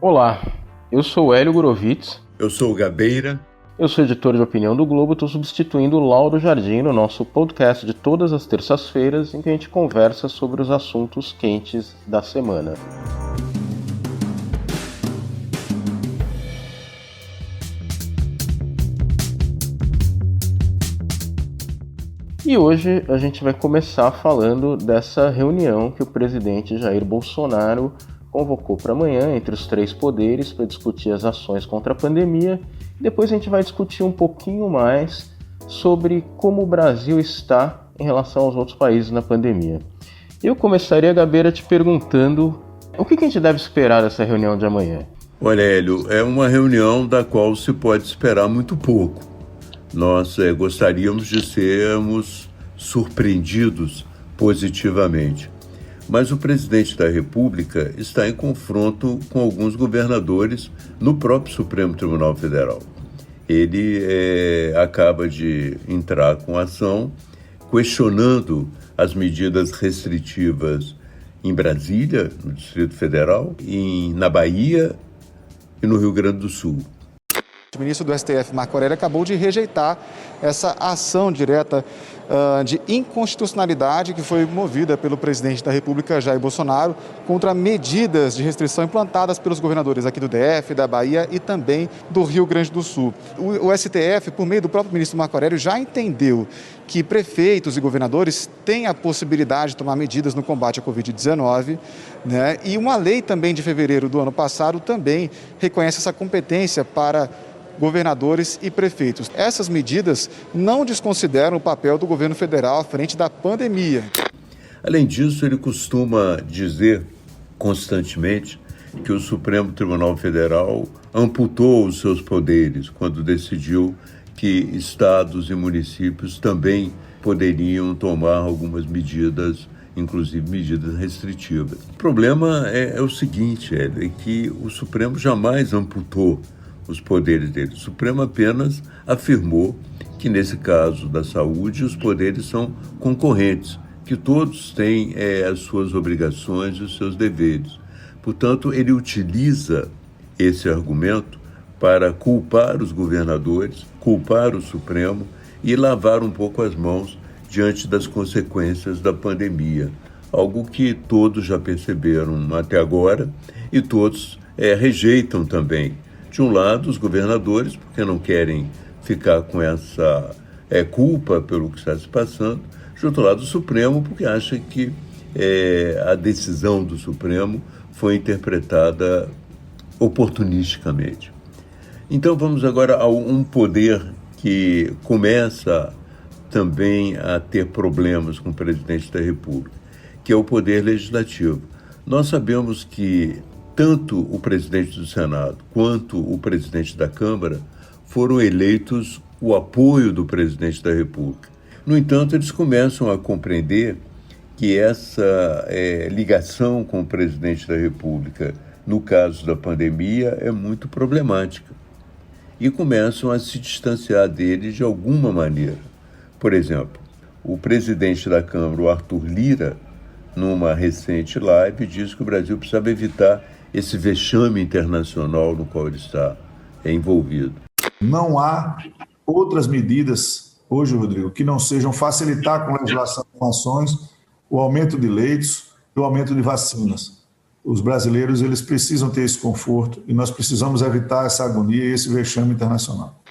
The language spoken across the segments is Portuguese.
Olá, eu sou o Hélio Gurovitz. Eu sou o Gabeira. Eu sou editor de opinião do Globo e estou substituindo o Lauro Jardim no nosso podcast de todas as terças-feiras, em que a gente conversa sobre os assuntos quentes da semana. E hoje a gente vai começar falando dessa reunião que o presidente Jair Bolsonaro convocou para amanhã entre os três poderes para discutir as ações contra a pandemia. Depois a gente vai discutir um pouquinho mais sobre como o Brasil está em relação aos outros países na pandemia. Eu começaria, Gabeira, te perguntando o que a gente deve esperar dessa reunião de amanhã? Olha, Hélio, é uma reunião da qual se pode esperar muito pouco. Nós gostaríamos de sermos surpreendidos positivamente. Mas o presidente da República está em confronto com alguns governadores no próprio Supremo Tribunal Federal. Ele acaba de entrar com ação questionando as medidas restritivas em Brasília, no Distrito Federal, na Bahia e no Rio Grande do Sul. O ministro do STF, Marco Aurélio, acabou de rejeitar essa ação direta de inconstitucionalidade que foi movida pelo presidente da República, Jair Bolsonaro, contra medidas de restrição implantadas pelos governadores aqui do DF, da Bahia e também do Rio Grande do Sul. O STF, por meio do próprio ministro Marco Aurélio, já entendeu que prefeitos e governadores têm a possibilidade de tomar medidas no combate à Covid-19, né? E uma lei também de fevereiro do ano passado também reconhece essa competência para governadores e prefeitos. Essas medidas não desconsideram o papel do governo federal à frente da pandemia. Além disso, ele costuma dizer constantemente que o Supremo Tribunal Federal amputou os seus poderes quando decidiu que estados e municípios também poderiam tomar algumas medidas, inclusive medidas restritivas. O problema é o seguinte, é que o Supremo jamais amputou os poderes dele. O Supremo apenas afirmou que, nesse caso da saúde, os poderes são concorrentes, que todos têm as suas obrigações e os seus deveres. Portanto, ele utiliza esse argumento para culpar os governadores, culpar o Supremo e lavar um pouco as mãos diante das consequências da pandemia. Algo que todos já perceberam até agora e todos rejeitam também. De um lado, os governadores, porque não querem ficar com essa culpa pelo que está se passando. De outro lado, o Supremo, porque acha que a decisão do Supremo foi interpretada oportunisticamente. Então, vamos agora a um poder que começa também a ter problemas com o presidente da República, que é o poder legislativo. Nós sabemos que tanto o presidente do Senado quanto o presidente da Câmara foram eleitos com o apoio do presidente da República. No entanto, eles começam a compreender que essa ligação com o presidente da República, no caso da pandemia, é muito problemática. E começam a se distanciar dele de alguma maneira. Por exemplo, o presidente da Câmara, o Arthur Lira, numa recente live, disse que o Brasil precisava evitar esse vexame internacional no qual ele está envolvido. Não há outras medidas hoje, Rodrigo, que não sejam facilitar com legislação com ações o aumento de leitos e o aumento de vacinas. Os brasileiros eles precisam ter esse conforto e nós precisamos evitar essa agonia e esse vexame internacional.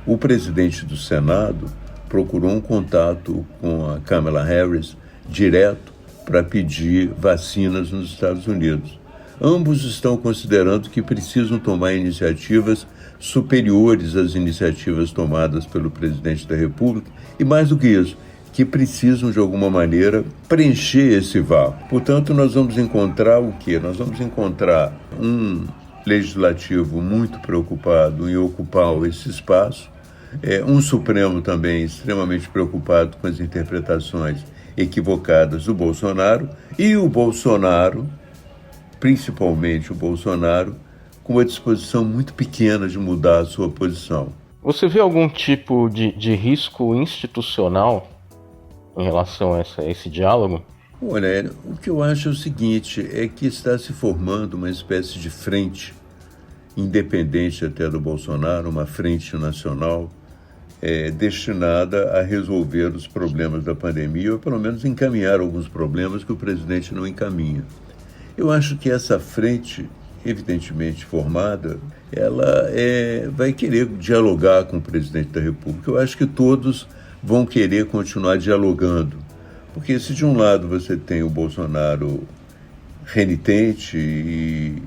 O presidente do Senado procurou um contato com a Kamala Harris direto para pedir vacinas nos Estados Unidos. Ambos estão considerando que precisam tomar iniciativas superiores às iniciativas tomadas pelo presidente da República e, mais do que isso, que precisam, de alguma maneira, preencher esse vácuo. Portanto, nós vamos encontrar o quê? Nós vamos encontrar um legislativo muito preocupado em ocupar esse espaço, um Supremo também extremamente preocupado com as interpretações equivocadas do Bolsonaro e o Bolsonaro, principalmente o Bolsonaro, com uma disposição muito pequena de mudar a sua posição. Você vê algum tipo de risco institucional em relação a esse diálogo? Olha, o que eu acho é o seguinte, é que está se formando uma espécie de frente, independente até do Bolsonaro, uma frente nacional, destinada a resolver os problemas da pandemia, ou pelo menos encaminhar alguns problemas que o presidente não encaminha. Eu acho que essa frente, evidentemente formada, ela vai querer dialogar com o presidente da República. Eu acho que todos vão querer continuar dialogando, porque se de um lado você tem o Bolsonaro renitente e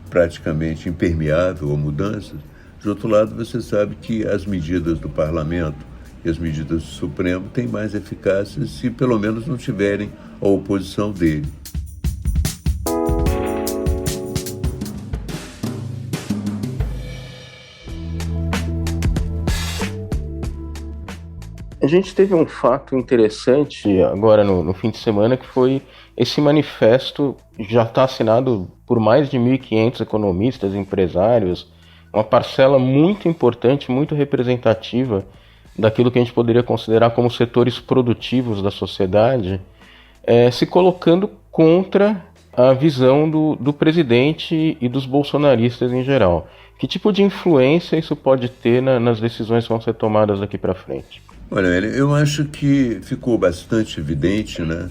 praticamente impermeável a mudanças, de outro lado você sabe que as medidas do Parlamento e as medidas do Supremo têm mais eficácia se pelo menos não tiverem a oposição dele. A gente teve um fato interessante agora no fim de semana, que foi esse manifesto, já está assinado por mais de 1.500 economistas, empresários, uma parcela muito importante, muito representativa daquilo que a gente poderia considerar como setores produtivos da sociedade, se colocando contra a visão do presidente e dos bolsonaristas em geral. Que tipo de influência isso pode ter nas decisões que vão ser tomadas daqui para frente? Olha, eu acho que ficou bastante evidente, né,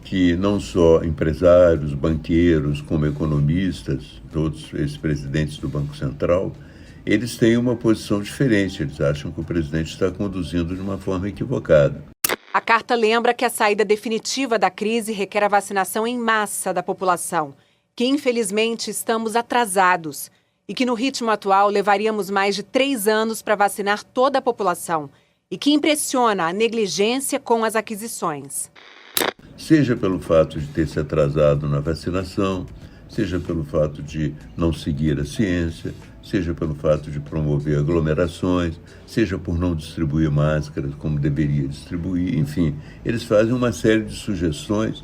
que não só empresários, banqueiros, como economistas, todos esses presidentes do Banco Central, eles têm uma posição diferente. Eles acham que o presidente está conduzindo de uma forma equivocada. A carta lembra que a saída definitiva da crise requer a vacinação em massa da população, que infelizmente estamos atrasados e que no ritmo atual levaríamos mais de 3 anos para vacinar toda a população, e que impressiona a negligência com as aquisições. Seja pelo fato de ter se atrasado na vacinação, seja pelo fato de não seguir a ciência, seja pelo fato de promover aglomerações, seja por não distribuir máscaras como deveria distribuir, enfim, eles fazem uma série de sugestões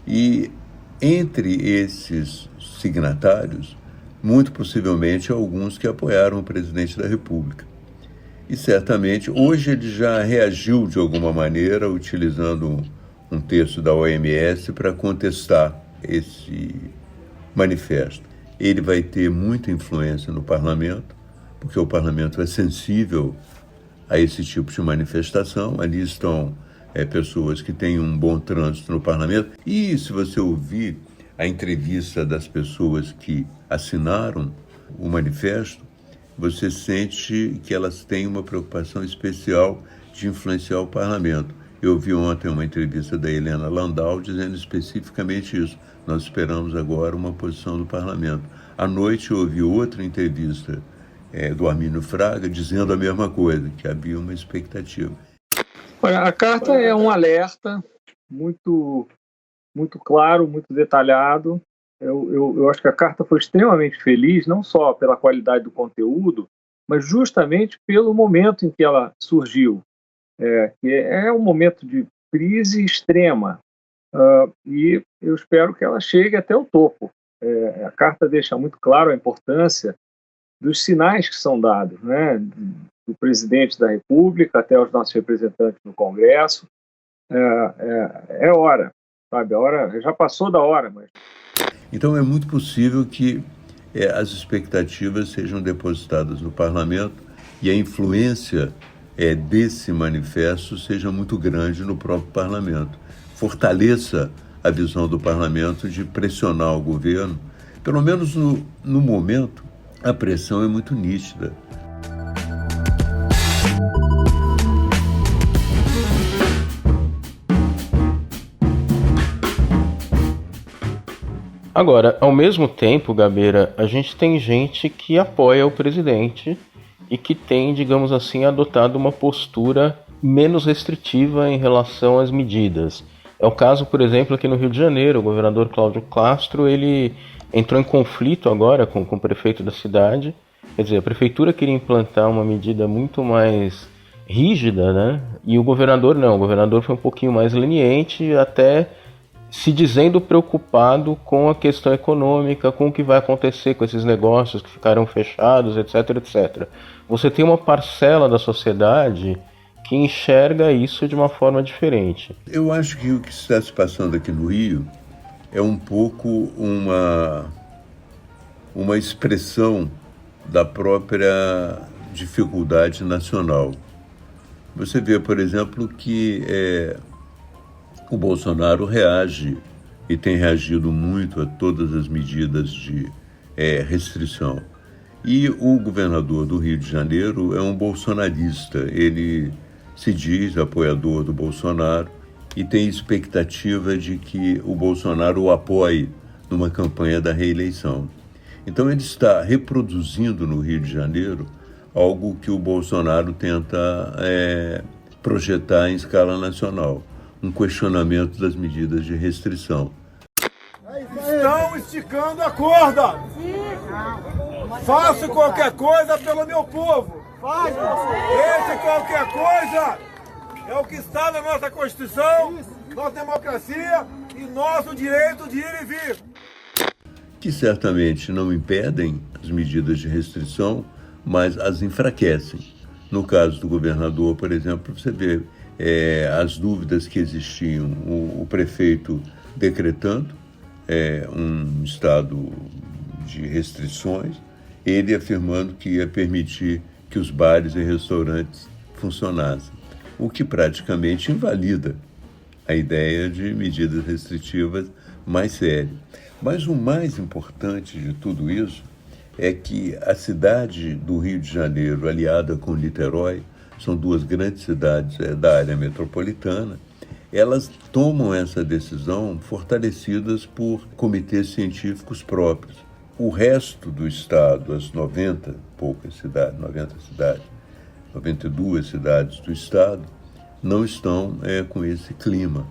e entre esses signatários, muito possivelmente alguns que apoiaram o presidente da República. E certamente, hoje ele já reagiu de alguma maneira, utilizando um texto da OMS para contestar esse manifesto. Ele vai ter muita influência no parlamento, porque o parlamento é sensível a esse tipo de manifestação. Ali estão pessoas que têm um bom trânsito no parlamento. E se você ouvir a entrevista das pessoas que assinaram o manifesto, você sente que elas têm uma preocupação especial de influenciar o parlamento. Eu vi ontem uma entrevista da Helena Landau dizendo especificamente isso. Nós esperamos agora uma posição do parlamento. À noite eu ouvi outra entrevista do Armínio Fraga dizendo a mesma coisa, que havia uma expectativa. Olha, a carta é um alerta muito, muito claro, muito detalhado. Eu acho que a carta foi extremamente feliz, não só pela qualidade do conteúdo, mas justamente pelo momento em que ela surgiu. É um momento de crise extrema e eu espero que ela chegue até o topo. A carta deixa muito claro a importância dos sinais que são dados, né, do presidente da República até os nossos representantes no Congresso. É hora, sabe? A hora já passou da hora, mas... Então é muito possível que as expectativas sejam depositadas no parlamento e a influência desse manifesto seja muito grande no próprio parlamento. Fortaleça a visão do parlamento de pressionar o governo. Pelo menos no momento, a pressão é muito nítida. Agora, ao mesmo tempo, Gabeira, a gente tem gente que apoia o presidente e que tem, digamos assim, adotado uma postura menos restritiva em relação às medidas. É o caso, por exemplo, aqui no Rio de Janeiro, o governador Cláudio Castro, ele entrou em conflito agora com o prefeito da cidade. Quer dizer, a prefeitura queria implantar uma medida muito mais rígida, né? E o governador não, o governador foi um pouquinho mais leniente, até se dizendo preocupado com a questão econômica, com o que vai acontecer com esses negócios que ficaram fechados, etc, etc. Você tem uma parcela da sociedade que enxerga isso de uma forma diferente. Eu acho que o que está se passando aqui no Rio é um pouco uma expressão da própria dificuldade nacional. Você vê, por exemplo, que o Bolsonaro reage e tem reagido muito a todas as medidas de restrição. E o governador do Rio de Janeiro é um bolsonarista. Ele se diz apoiador do Bolsonaro e tem expectativa de que o Bolsonaro o apoie numa campanha da reeleição. Então ele está reproduzindo no Rio de Janeiro algo que o Bolsonaro tenta projetar em escala nacional, um questionamento das medidas de restrição. Estão esticando a corda! Faço qualquer coisa pelo meu povo! Esse qualquer coisa é o que está na nossa Constituição, nossa democracia e nosso direito de ir e vir. Que certamente não impedem as medidas de restrição, mas as enfraquecem. No caso do governador, por exemplo, você vê as dúvidas que existiam, o prefeito decretando um estado de restrições, ele afirmando que ia permitir que os bares e restaurantes funcionassem, o que praticamente invalida a ideia de medidas restritivas mais sérias. Mas o mais importante de tudo isso é que a cidade do Rio de Janeiro, aliada com Niterói, são duas grandes cidades da área metropolitana, elas tomam essa decisão fortalecidas por comitês científicos próprios. O resto do estado, as 92 cidades do estado, não estão com esse clima.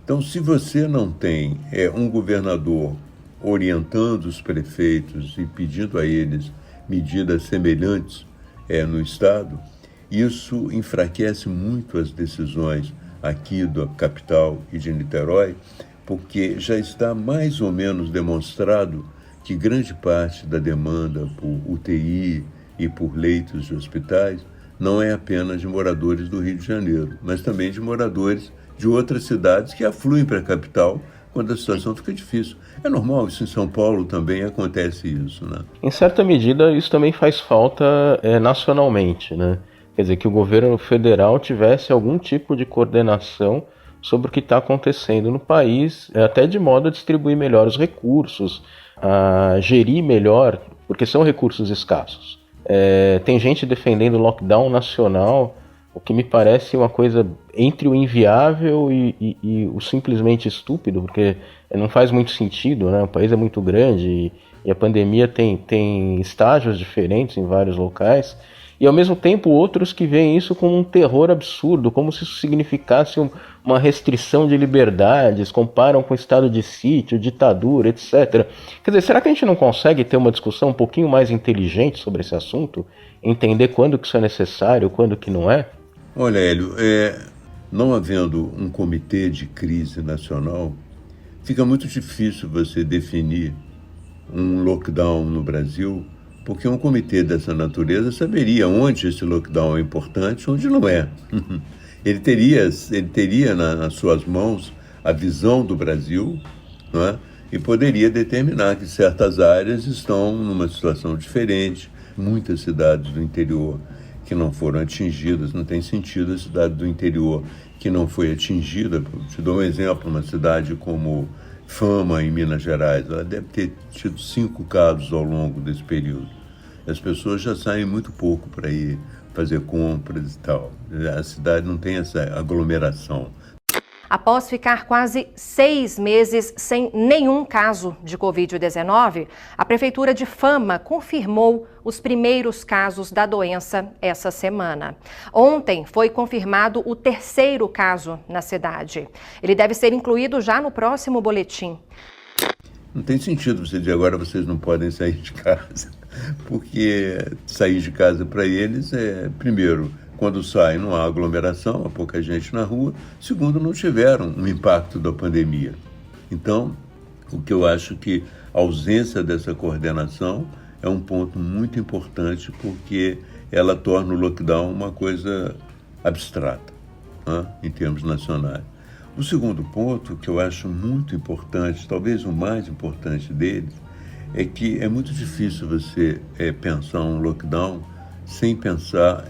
Então, se você não tem um governador orientando os prefeitos e pedindo a eles medidas semelhantes no estado, isso enfraquece muito as decisões aqui da capital e de Niterói, porque já está mais ou menos demonstrado que grande parte da demanda por UTI e por leitos de hospitais não é apenas de moradores do Rio de Janeiro, mas também de moradores de outras cidades que afluem para a capital quando a situação fica difícil. É normal, isso em São Paulo também acontece isso, né? Em certa medida, isso também faz falta nacionalmente, né? Quer dizer, que o governo federal tivesse algum tipo de coordenação sobre o que está acontecendo no país, até de modo a distribuir melhor os recursos, a gerir melhor, porque são recursos escassos. Tem gente defendendo lockdown nacional, o que me parece uma coisa entre o inviável e o simplesmente estúpido, porque não faz muito sentido, né? O país é muito grande e a pandemia tem estágios diferentes em vários locais, e ao mesmo tempo outros que veem isso como um terror absurdo, como se isso significasse uma restrição de liberdades, comparam com estado de sítio, ditadura, etc. Quer dizer, será que a gente não consegue ter uma discussão um pouquinho mais inteligente sobre esse assunto? Entender quando que isso é necessário, quando que não é? Olha, Hélio, não havendo um comitê de crise nacional, fica muito difícil você definir um lockdown no Brasil, porque um comitê dessa natureza saberia onde esse lockdown é importante e onde não é. Ele teria nas suas mãos a visão do Brasil, não é? E poderia determinar que certas áreas estão numa situação diferente, muitas cidades do interior que não foram atingidas, não tem sentido a cidade do interior que não foi atingida. Te dou um exemplo, uma cidade como Fama, em Minas Gerais, ela deve ter tido 5 casos ao longo desse período. As pessoas já saem muito pouco para ir fazer compras e tal. A cidade não tem essa aglomeração. Após ficar quase 6 meses sem nenhum caso de Covid-19, a Prefeitura de Fama confirmou os primeiros casos da doença essa semana. Ontem foi confirmado o 3º caso na cidade. Ele deve ser incluído já no próximo boletim. Não tem sentido você dizer agora vocês não podem sair de casa, porque sair de casa para eles primeiro, quando saem não há aglomeração, há pouca gente na rua. Segundo, não tiveram um impacto da pandemia. Então, o que eu acho que a ausência dessa coordenação é um ponto muito importante, porque ela torna o lockdown uma coisa abstrata, né, em termos nacionais. O segundo ponto, que eu acho muito importante, talvez o mais importante deles, é que é muito difícil você pensar um lockdown sem pensar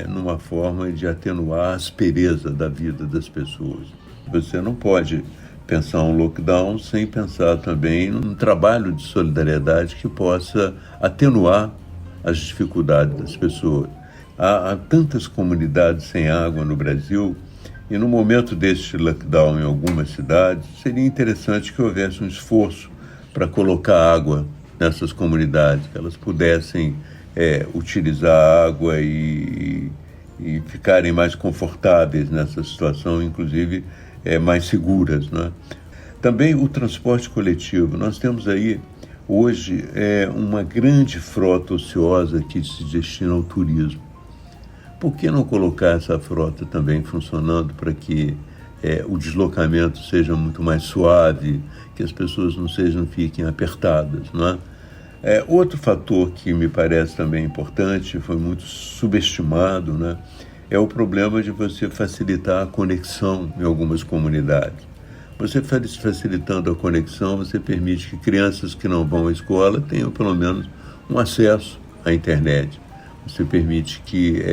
numa forma de atenuar a aspereza da vida das pessoas. Você não pode pensar um lockdown sem pensar também num trabalho de solidariedade que possa atenuar as dificuldades das pessoas. Há tantas comunidades sem água no Brasil, e no momento deste lockdown em algumas cidades, seria interessante que houvesse um esforço para colocar água nessas comunidades, que elas pudessem utilizar a água e ficarem mais confortáveis nessa situação, inclusive mais seguras, né? Também o transporte coletivo. Nós temos aí, hoje, uma grande frota ociosa que se destina ao turismo. Por que não colocar essa frota também funcionando para que o deslocamento seja muito mais suave, que as pessoas não fiquem apertadas, não é? Outro fator que me parece também importante, foi muito subestimado, né, é o problema de você facilitar a conexão em algumas comunidades. Você facilitando a conexão, você permite que crianças que não vão à escola tenham pelo menos um acesso à internet. Você permite que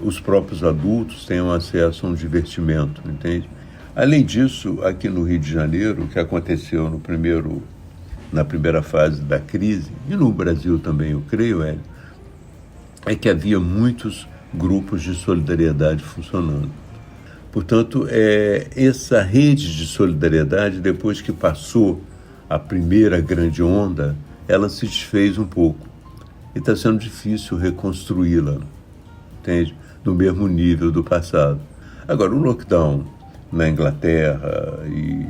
os próprios adultos tenham acesso a um divertimento, entende? Além disso, aqui no Rio de Janeiro, o que aconteceu na primeira fase da crise, e no Brasil também, eu creio, é que havia muitos grupos de solidariedade funcionando. Portanto, essa rede de solidariedade, depois que passou a primeira grande onda, ela se desfez um pouco. E está sendo difícil reconstruí-la, entende? No mesmo nível do passado. Agora, o lockdown na Inglaterra e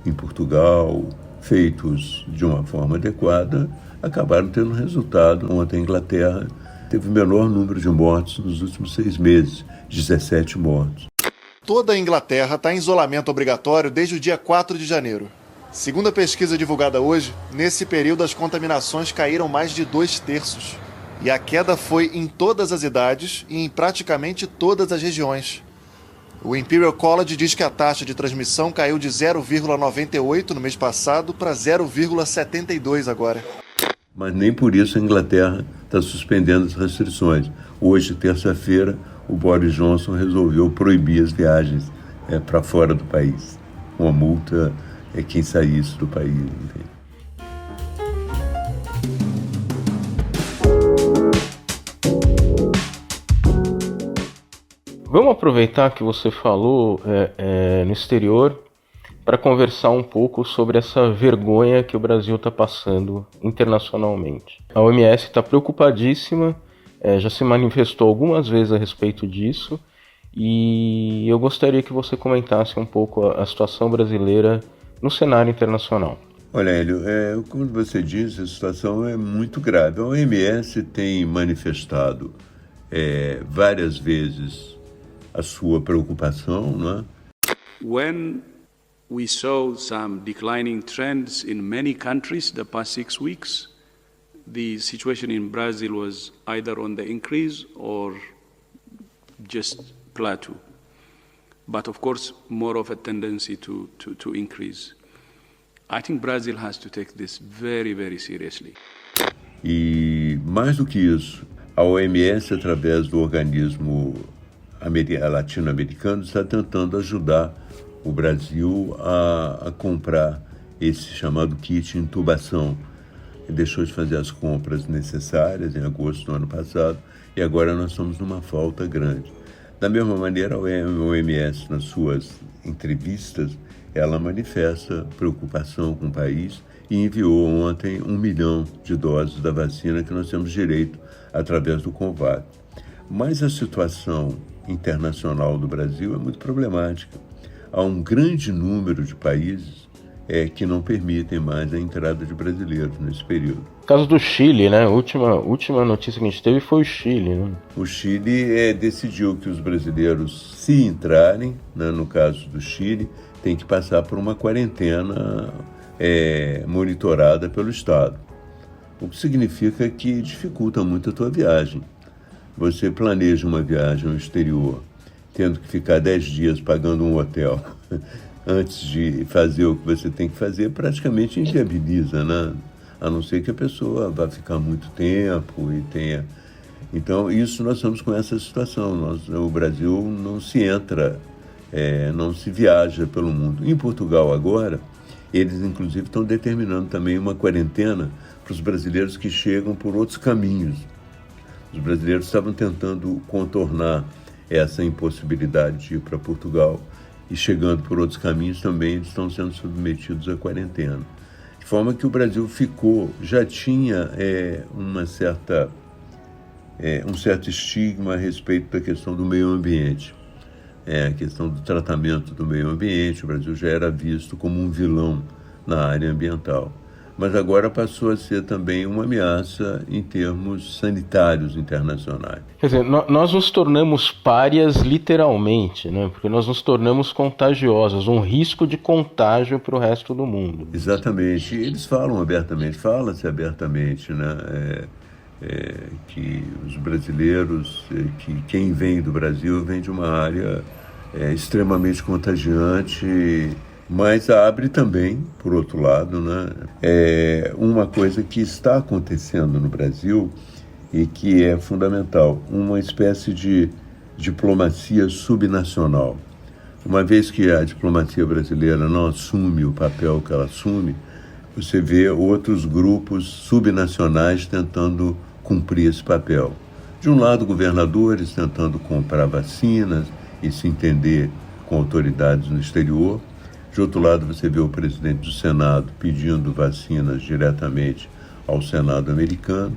em Portugal, feitos de uma forma adequada, acabaram tendo resultado. Ontem a Inglaterra teve o menor número de mortes nos últimos 6 meses, 17 mortos. Toda a Inglaterra está em isolamento obrigatório desde o dia 4 de janeiro. Segundo a pesquisa divulgada hoje, nesse período as contaminações caíram mais de 2/3. E a queda foi em todas as idades e em praticamente todas as regiões. O Imperial College diz que a taxa de transmissão caiu de 0,98 no mês passado para 0,72 agora. Mas nem por isso a Inglaterra está suspendendo as restrições. Hoje, terça-feira, o Boris Johnson resolveu proibir as viagens para fora do país. Uma multa quem saísse do país. Entende? Vamos aproveitar que você falou no exterior para conversar um pouco sobre essa vergonha que o Brasil está passando internacionalmente. A OMS está preocupadíssima, já se manifestou algumas vezes a respeito disso, e eu gostaria que você comentasse um pouco a situação brasileira no cenário internacional. Olha, Hélio, como você disse, a situação é muito grave. A OMS tem manifestado várias vezes a sua preocupação, não é? When we saw some declining trends in many countries the past 6 weeks, the situation in Brazil was either on the increase or just plateau. But of course, more of a tendency to increase. I think Brazil has to take this very, very seriously. E mais do que isso, a OMS, através do organismo latino-americano, está tentando ajudar o Brasil a comprar esse chamado kit intubação. Ele deixou de fazer as compras necessárias em agosto do ano passado e agora nós estamos numa falta grande. Da mesma maneira, a OMS, nas suas entrevistas, ela manifesta preocupação com o país e enviou ontem 1 milhão de doses da vacina que nós temos direito através do COVAX. Mas a situação internacional do Brasil é muito problemática. Há um grande número de países que não permitem mais a entrada de brasileiros nesse período. O caso do Chile, né? A última notícia que a gente teve foi o Chile, né? O Chile decidiu que os brasileiros, se entrarem, né, no caso do Chile, tem que passar por uma quarentena monitorada pelo Estado. O que significa que dificulta muito a tua viagem. você planeja uma viagem ao exterior, tendo que ficar 10 dias pagando um hotel antes de fazer o que você tem que fazer, praticamente inviabiliza, né? A não ser que a pessoa vá ficar muito tempo e tenha... Então, isso nós estamos com essa situação. O Brasil não se entra, não se viaja pelo mundo. Em Portugal agora, eles inclusive estão determinando também uma quarentena para os brasileiros que chegam por outros caminhos. Os brasileiros estavam tentando contornar essa impossibilidade de ir para Portugal e chegando por outros caminhos também eles estão sendo submetidos à quarentena. De forma que o Brasil já tinha um certo estigma a respeito da questão do meio ambiente. A questão do tratamento do meio ambiente, o Brasil já era visto como um vilão na área ambiental. Mas agora passou a ser também uma ameaça em termos sanitários internacionais. Quer dizer, nós nos tornamos párias literalmente, né? Porque nós nos tornamos contagiosos, um risco de contágio para o resto do mundo. Exatamente. Eles fala-se abertamente, né? Que os brasileiros, que quem vem do Brasil vem de uma área extremamente contagiante, mas abre também, por outro lado, né, uma coisa que está acontecendo no Brasil e que é fundamental, uma espécie de diplomacia subnacional. Uma vez que a diplomacia brasileira não assume o papel que ela assume, você vê outros grupos subnacionais tentando cumprir esse papel. De um lado, governadores tentando comprar vacinas e se entender com autoridades no exterior. De outro lado, você vê o presidente do Senado pedindo vacinas diretamente ao Senado americano.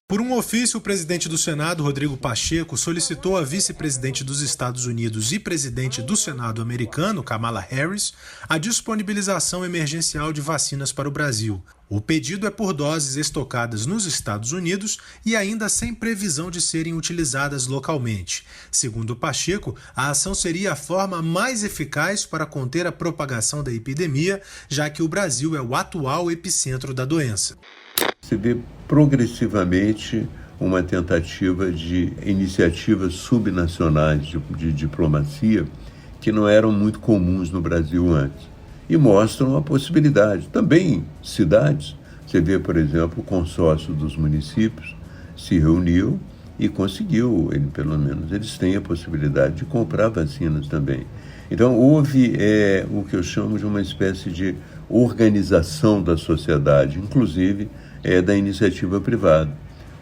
Por um ofício, o presidente do Senado, Rodrigo Pacheco, solicitou à vice-presidente dos Estados Unidos e presidente do Senado americano, Kamala Harris, a disponibilização emergencial de vacinas para o Brasil. O pedido é por doses estocadas nos Estados Unidos e ainda sem previsão de serem utilizadas localmente. Segundo Pacheco, a ação seria a forma mais eficaz para conter a propagação da epidemia, já que o Brasil é o atual epicentro da doença. Você vê progressivamente uma tentativa de iniciativas subnacionais de diplomacia que não eram muito comuns no Brasil antes e mostram a possibilidade. Também cidades, você vê, por exemplo, o consórcio dos municípios se reuniu e conseguiu, pelo menos eles têm a possibilidade de comprar vacinas também. Então houve o que eu chamo de uma espécie de organização da sociedade, inclusive da iniciativa privada.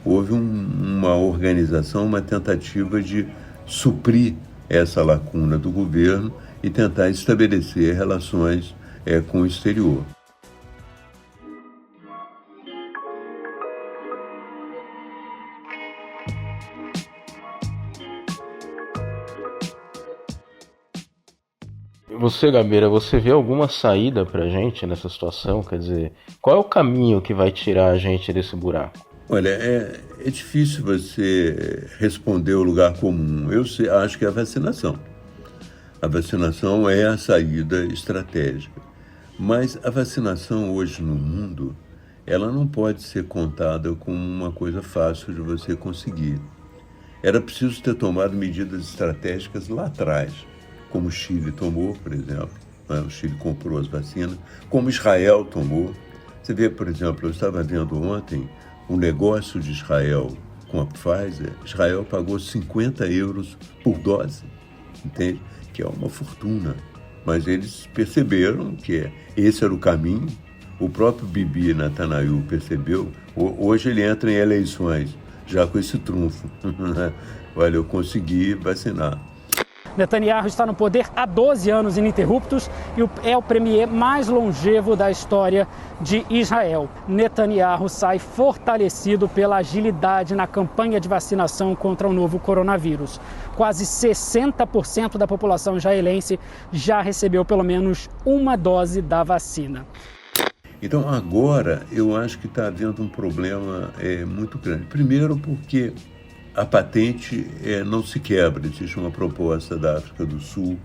Houve uma organização, uma tentativa de suprir essa lacuna do governo e tentar estabelecer relações com o exterior. Você, Gabeira, você vê alguma saída pra gente nessa situação? Quer dizer, qual é o caminho que vai tirar a gente desse buraco? Olha, é difícil você responder o lugar comum. Eu acho que é a vacinação. A vacinação é a saída estratégica. Mas a vacinação hoje no mundo, ela não pode ser contada como uma coisa fácil de você conseguir. Era preciso ter tomado medidas estratégicas lá atrás, como o Chile tomou, por exemplo. Né? O Chile comprou as vacinas, como Israel tomou. Você vê, por exemplo, eu estava vendo ontem o negócio de Israel com a Pfizer. Israel pagou 50 euros por dose, entende? Que é uma fortuna. Mas eles perceberam que esse era o caminho. O próprio Bibi Netanyahu percebeu. Hoje ele entra em eleições, já com esse trunfo. Olha, eu consegui vacinar. Netanyahu está no poder há 12 anos ininterruptos e é o premier mais longevo da história de Israel. Netanyahu sai fortalecido pela agilidade na campanha de vacinação contra o novo coronavírus. Quase 60% da população israelense já recebeu pelo menos uma dose da vacina. Então agora eu acho que está havendo um problema muito grande. Primeiro porque a patente não se quebra. Existe uma proposta da África do Sul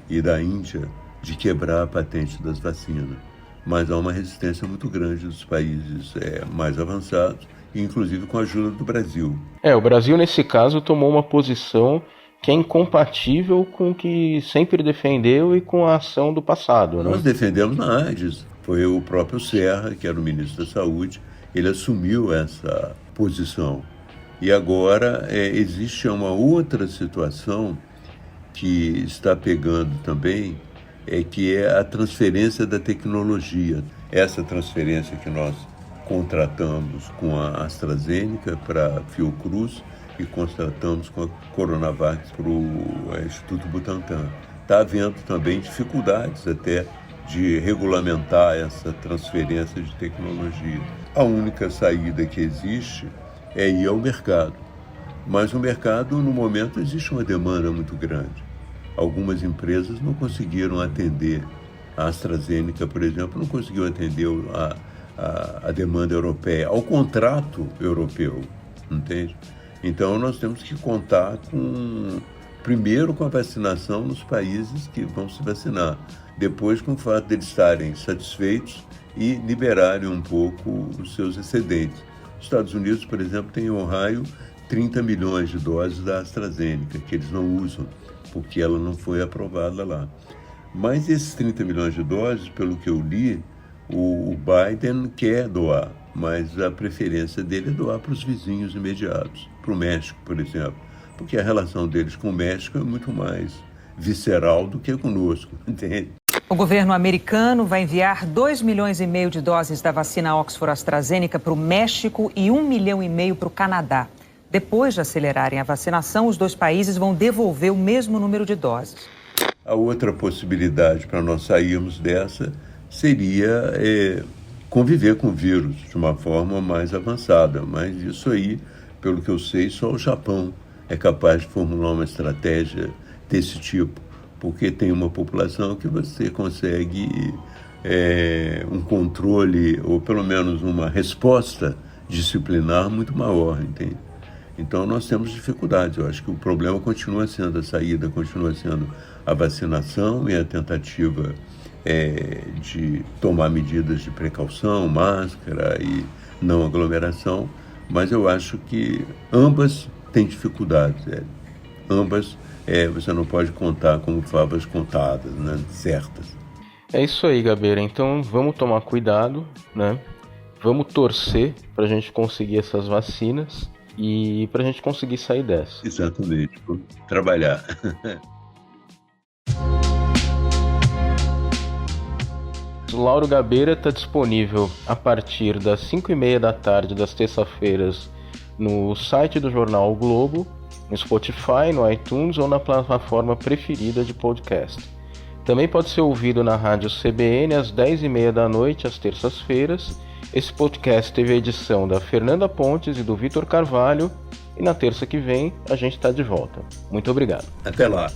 e da Índia de quebrar a patente das vacinas. mas há uma resistência muito grande dos países mais avançados, inclusive com a ajuda do Brasil. O Brasil, nesse caso, tomou uma posição que é incompatível com o que sempre defendeu e com a ação do passado, né? Nós defendemos na AIDS. Foi o próprio Serra, que era o ministro da Saúde, ele assumiu essa posição. E agora existe uma outra situação que está pegando também, que é a transferência da tecnologia. Essa transferência que nós contratamos com a AstraZeneca para a Fiocruz e contratamos com a Coronavac para o Instituto Butantan. Está havendo também dificuldades até de regulamentar essa transferência de tecnologia. A única saída que existe é ir ao mercado. Mas o mercado, no momento, existe uma demanda muito grande. Algumas empresas não conseguiram atender. A AstraZeneca, por exemplo, não conseguiu atender a demanda europeia, ao contrato europeu, entende? Então, nós temos que contar primeiro com a vacinação nos países que vão se vacinar, depois com o fato de eles estarem satisfeitos e liberarem um pouco os seus excedentes. Os Estados Unidos, por exemplo, tem em Ohio 30 milhões de doses da AstraZeneca, que eles não usam, porque ela não foi aprovada lá. Mas esses 30 milhões de doses, pelo que eu li, o Biden quer doar, mas a preferência dele é doar para os vizinhos imediatos, para o México, por exemplo, porque a relação deles com o México é muito mais visceral do que conosco, entende? O governo americano vai enviar 2,5 milhões de doses da vacina Oxford AstraZeneca para o México e 1,5 milhão para o Canadá. Depois de acelerarem a vacinação, os dois países vão devolver o mesmo número de doses. A outra possibilidade para nós sairmos dessa seria conviver com o vírus de uma forma mais avançada. Mas isso aí, pelo que eu sei, só o Japão é capaz de formular uma estratégia desse tipo, porque tem uma população que você consegue um controle, ou pelo menos uma resposta disciplinar muito maior, entende? Então nós temos dificuldades. Eu acho que o problema continua sendo a saída, continua sendo a vacinação e a tentativa de tomar medidas de precaução, máscara e não aglomeração, mas eu acho que ambas têm dificuldades. Ambas você não pode contar como favas contadas, né? Certas. É isso aí, Gabeira. Então vamos tomar cuidado, né? Vamos torcer para a gente conseguir essas vacinas e para a gente conseguir sair dessa. Exatamente. Trabalhar. O Lauro Gabeira está disponível a partir das 5h30 da tarde das terças-feiras no site do jornal O Globo, no Spotify, no iTunes ou na plataforma preferida de podcast. Também pode ser ouvido na rádio CBN às 10h30 da noite, às terças-feiras. Esse podcast teve a edição da Fernanda Pontes e do Vitor Carvalho. E na terça que vem a gente está de volta. Muito obrigado. Até lá.